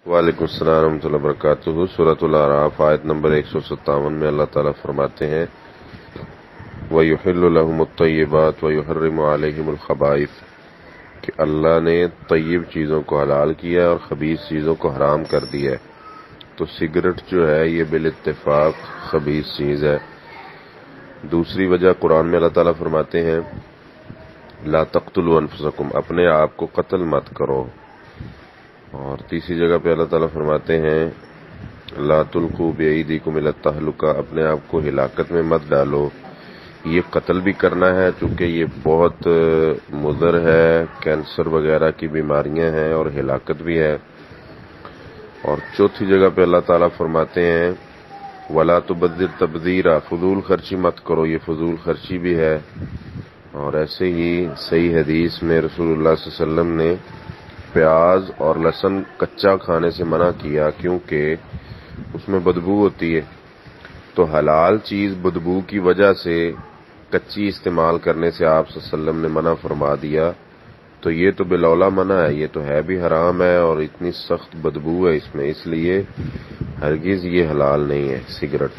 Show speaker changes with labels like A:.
A: وعلیکم السلام ورحمۃ اللہ وبرکاتہ۔ سورۃ الحرام آیت نمبر 157 میں اللہ تعالیٰ فرماتے ہیں وَيُحِلُّ لَهُمُ الطَّيِّبَاتُ وَيُحَرِّمُ عَلَيْهِمُ الْخَبَائِثَ کہ اللہ نے طیب چیزوں کو حلال کیا اور خبیث چیزوں کو حرام کر دیا ہے۔ تو سگریٹ جو ہے یہ بالاتفاق خبیث چیز ہے۔ دوسری وجہ قرآن میں اللہ تعالیٰ فرماتے ہیں لا تقتلوا انفسکم اپنے آپ کو قتل مت کرو، اور تیسری جگہ پہ اللہ تعالیٰ فرماتے ہیں لا تلقوا بأیدیکم الی التہلکہ اپنے آپ کو ہلاکت میں مت ڈالو۔ یہ قتل بھی کرنا ہے چونکہ یہ بہت مضر ہے، کینسر وغیرہ کی بیماریاں ہیں اور ہلاکت بھی ہے۔ اور چوتھی جگہ پہ اللہ تعالیٰ فرماتے ہیں ولا تبذر تبذیرا فضول خرچی مت کرو، یہ فضول خرچی بھی ہے۔ اور ایسے ہی صحیح حدیث میں رسول اللہ صلی اللہ علیہ وسلم نے پیاز اور لہسن کچا کھانے سے منع کیا کیونکہ اس میں بدبو ہوتی ہے۔ تو حلال چیز بدبو کی وجہ سے کچی استعمال کرنے سے آپ صلی اللہ علیہ وسلم نے منع فرما دیا، تو یہ تو بالاولیٰ منع ہے، یہ تو ہے بھی حرام ہے اور اتنی سخت بدبو ہے اس میں، اس لیے ہرگز یہ حلال نہیں ہے سگریٹ۔